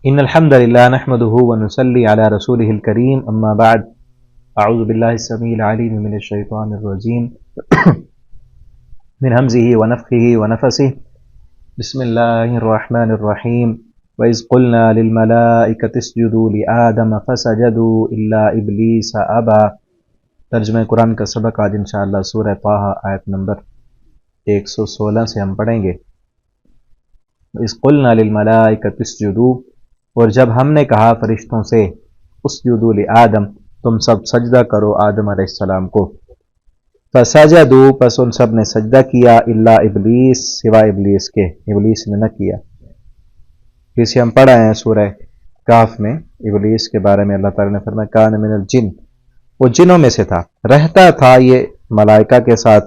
ان الحمد للہ نحمده ونصلی علی رسولہ الکریم اما بعد اعوذ باللہ السمیع العلیم من الشیطان الرجیم من ہمزہ ونفخہ ونفثہ بسم اللہ الرحمن الرحیم وَإِذْ قُلْنَا لِلْمَلَائِكَةِ اسْجُدُوا لِآدَمَ فَسَجَدُوا إِلَّا إِبْلِيسَ أَبَى۔ ترجمہ قرآن کا سبق آج انشاءاللہ سورہ طٰہٰ آیت نمبر 116 سے ہم پڑھیں گے۔ وَإِذْ قُلْنَا لِلْمَلَائِكَةِ اسْجُدُوا، اور جب ہم نے کہا فرشتوں سے اسجدوا لآدم، تم سب سجدہ کرو آدم علیہ السلام کو، فسجدوا، پس ان سب نے سجدہ کیا، الا ابلیس، سوائے ابلیس کے، ابلیس نے نہ کیا۔ جسے ہم پڑھا ہے سورہ کہف میں ابلیس کے بارے میں اللہ تعالیٰ نے فرمایا کان من الجن، وہ جنوں میں سے تھا، رہتا تھا یہ ملائکہ کے ساتھ،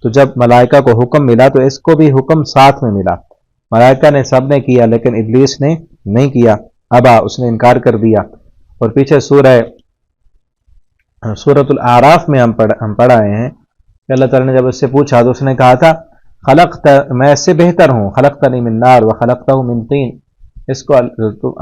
تو جب ملائکہ کو حکم ملا تو اس کو بھی حکم ساتھ میں ملا۔ ملائکہ نے سب نے کیا لیکن ابلیس نے نہیں کیا، ابا، اس نے انکار کر دیا۔ اور پیچھے سورۃ الاعراف میں ہم پڑھ آئے ہیں کہ اللہ تعالیٰ نے جب اس سے پوچھا تو اس نے کہا تھا میں اس سے بہتر ہوں، خلقتنی من نار وخلقتہ من طین، اس کو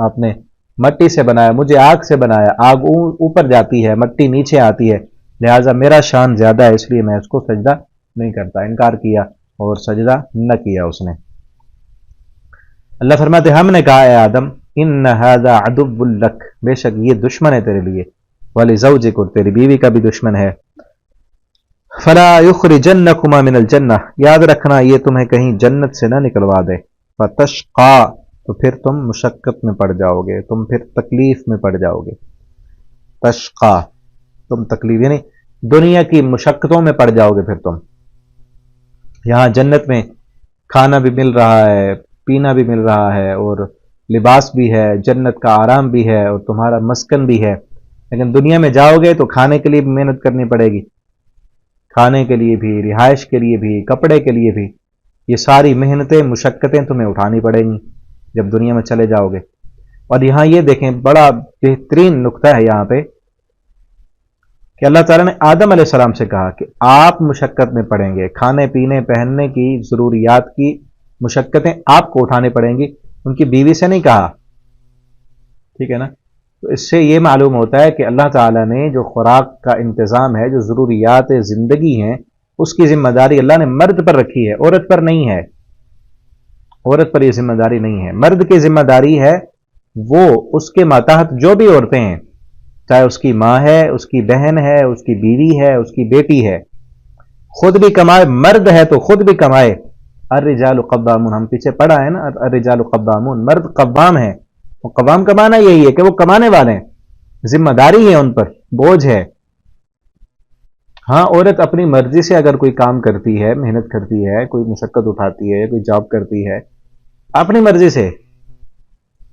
آپ نے مٹی سے بنایا، مجھے آگ سے بنایا، آگ اوپر جاتی ہے، مٹی نیچے آتی ہے، لہٰذا میرا شان زیادہ ہے، اس لیے میں اس کو سجدہ نہیں کرتا، انکار کیا اور سجدہ نہ کیا اس نے۔ اللہ فرماتے ہم نے کہا اے آدم ان ھذا عدو لک، بے شک یہ دشمن ہے تیرے لیے، ولزوجک، اور تیری بیوی کا بھی دشمن ہے، فلا یخرجنکما من الجنہ، یاد رکھنا یہ تمہیں کہیں جنت سے نہ نکلوا دے، فتشقا، تو پھر تم مشقت میں پڑ جاؤ گے، تم پھر تکلیف میں پڑ جاؤ گے، تشقا، تم تکلیف یعنی دنیا کی مشقتوں میں پڑ جاؤ گے پھر تم۔ یہاں جنت میں کھانا بھی مل رہا ہے، پینا بھی مل رہا ہے، اور لباس بھی ہے، جنت کا آرام بھی ہے، اور تمہارا مسکن بھی ہے، لیکن دنیا میں جاؤ گے تو کھانے کے لیے بھی محنت کرنی پڑے گی، کھانے کے لیے بھی، رہائش کے لیے بھی، کپڑے کے لیے بھی، یہ ساری محنتیں مشقتیں تمہیں اٹھانی پڑیں گی جب دنیا میں چلے جاؤ گے۔ اور یہاں یہ دیکھیں بڑا بہترین نقطہ ہے یہاں پہ کہ اللہ تعالیٰ نے آدم علیہ السلام سے کہا کہ آپ مشقت میں پڑیں گے، کھانے پینے پہننے کی ضروریات کی مشقتیں آپ کو اٹھانی پڑیں گی، ان کی بیوی سے نہیں کہا، ٹھیک ہے نا؟ تو اس سے یہ معلوم ہوتا ہے کہ اللہ تعالیٰ نے جو خوراک کا انتظام ہے، جو ضروریات زندگی ہیں، اس کی ذمہ داری اللہ نے مرد پر رکھی ہے، عورت پر نہیں ہے، عورت پر یہ ذمہ داری نہیں ہے، مرد کی ذمہ داری ہے، وہ اس کے ماتحت جو بھی عورتیں ہیں، چاہے اس کی ماں ہے، اس کی بہن ہے، اس کی بیوی ہے، اس کی بیٹی ہے، خود بھی کمائے، مرد ہے تو خود بھی کمائے۔ الرجال قوامون، ہم پیچھے پڑھا ہے نا، الرجال قوامون، مرد قوام ہے، وہ قوام کا معنی یہی ہے کہ وہ کمانے والے ہیں، ذمہ داری ہے ان پر، بوجھ ہے۔ ہاں عورت اپنی مرضی سے اگر کوئی کام کرتی ہے، محنت کرتی ہے، کوئی مشقت اٹھاتی ہے، کوئی جاب کرتی ہے، اپنی مرضی سے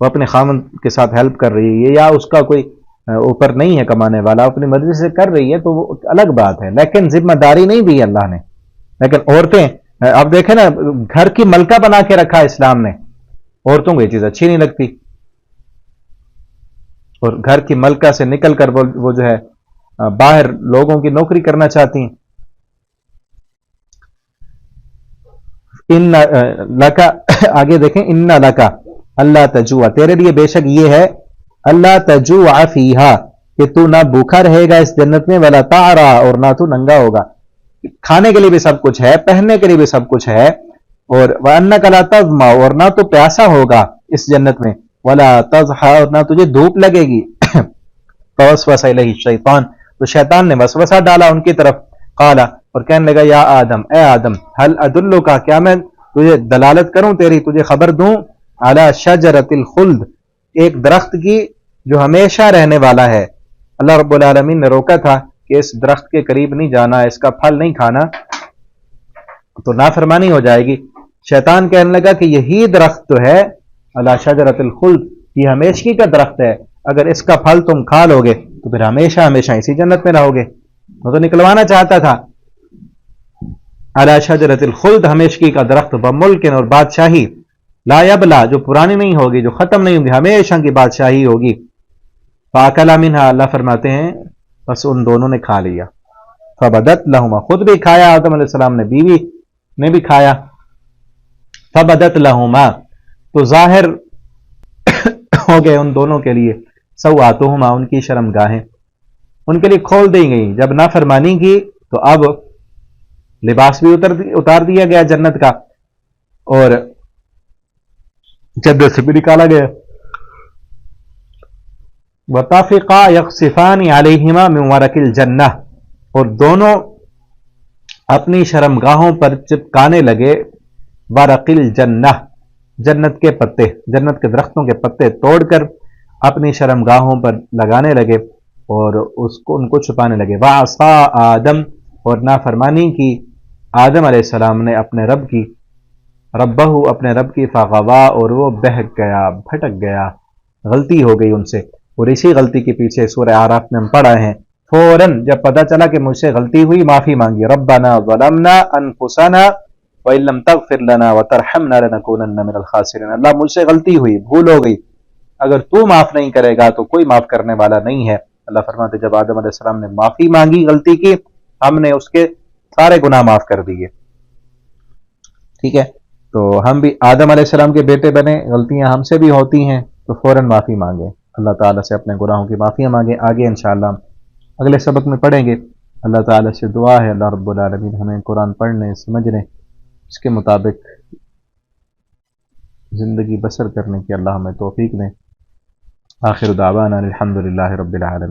وہ اپنے خاوند کے ساتھ ہیلپ کر رہی ہے، یا اس کا کوئی اوپر نہیں ہے کمانے والا، اپنی مرضی سے کر رہی ہے تو وہ الگ بات ہے، لیکن ذمہ داری نہیں دی اللہ نے۔ لیکن عورتیں، اب دیکھیں نا، گھر کی ملکہ بنا کے رکھا اسلام نے، عورتوں کو یہ چیز اچھی نہیں لگتی، اور گھر کی ملکہ سے نکل کر وہ جو ہے باہر لوگوں کی نوکری کرنا چاہتی ہیں۔ ان لکا، آگے دیکھیں، ان لکا اللہ تجوع، تیرے لیے بے شک یہ ہے، اللہ تجوع فیہا، کہ تو نہ بھوکا رہے گا اس جنت میں، ولا تعرا، اور نہ تو ننگا ہوگا، کھانے کے لیے بھی سب کچھ ہے، پہننے کے لیے بھی سب کچھ ہے، اور وَأَنَّكَ لَا تَظْمَأُ، اور نہ تو پیاسا ہوگا اس جنت میں، وَلَا تَضْحَىٰ، اور نہ تجھے دھوپ لگے گی۔ فَوَسْوَسَ إِلَيْهِ الشَّيْطَانُ، تو شیطان نے وسوسہ ڈالا ان کی طرف، قال، اور کہنے لگا یا آدم، اے آدم، هل أدلك، کیا میں تجھے دلالت کروں تیری، تجھے خبر دوں، علی شجرۃ الخلد، ایک درخت کی جو ہمیشہ رہنے والا ہے۔ اللہ رب العالمین نے روکا تھا کہ اس درخت کے قریب نہیں جانا، اس کا پھل نہیں کھانا، تو نافرمانی ہو جائے گی۔ شیطان کہنے لگا کہ یہی درخت تو ہے علی شجرۃ الخلد، یہ ہمیشگی کا درخت ہے، اگر اس کا پھل تم کھا لو گے تو پھر ہمیشہ ہمیشہ اسی جنت میں رہو گے۔ وہ تو نکلوانا چاہتا تھا، علی شجرۃ الخلد، ہمیشگی کا درخت، بملک، اور بادشاہی، لا یبلا، جو پرانی نہیں ہوگی، جو ختم نہیں ہوگی، ہمیشہ کی بادشاہی ہوگی۔ فاکلا منہا، اللہ فرماتے ہیں بس ان دونوں نے کھا لیا، فبدت لہما، خود بھی کھایا آدم علیہ السلام نے، بیوی نے بھی کھایا، فبدت لہما، تو ظاہر ہو گئے ان دونوں کے لیے سوآتہما، ان کی شرمگاہیں ان کے لیے کھول دی گئی. جب نافرمانی کی تو اب لباس بھی اتار دیا گیا جنت کا اور جنت سے بھی نکالا گیا. وطافقا یخصفان علیہما من ورق الجنہ، اور دونوں اپنی شرمگاہوں پر چپکانے لگے ورق الجنہ، جنت کے پتے، جنت کے درختوں کے پتے توڑ کر اپنی شرمگاہوں پر لگانے لگے اور ان کو چھپانے لگے. وعصا آدم، اور نافرمانی کی آدم علیہ السلام نے اپنے رب کی، ربہ اپنے رب کی، فغوا، اور وہ بہک گیا، بھٹک گیا، غلطی ہو گئی ان سے. اور اسی غلطی کے پیچھے سورہ اعراف میں ہم پڑھ رہے ہیں فوراً جب پتہ چلا کہ مجھ سے غلطی ہوئی معافی مانگی. ربنا ظلمنا انفسنا وان لم تغفر لنا وترحمنا لنكونن من الخاسرین، اللہ مجھ سے غلطی ہوئی، بھول ہو گئی، اگر تو معاف نہیں کرے گا تو کوئی معاف کرنے والا نہیں ہے. اللہ فرماتے جب آدم علیہ السلام نے معافی مانگی غلطی کی، ہم نے اس کے سارے گناہ معاف کر دیے. ٹھیک ہے، تو ہم بھی آدم علیہ السلام کے بیٹے بنے، غلطیاں ہم سے بھی ہوتی ہیں تو فوراً معافی مانگیں، اللہ تعالیٰ سے اپنے گناہوں کی معافیاں مانگیں. آگے انشاءاللہ اگلے سبق میں پڑھیں گے. اللہ تعالیٰ سے دعا ہے اللہ رب العالمین ہمیں قرآن پڑھنے، سمجھنے، اس کے مطابق زندگی بسر کرنے کی اللہ ہمیں توفیق دیں. آخر دعوانا الحمدللہ رب العالمین.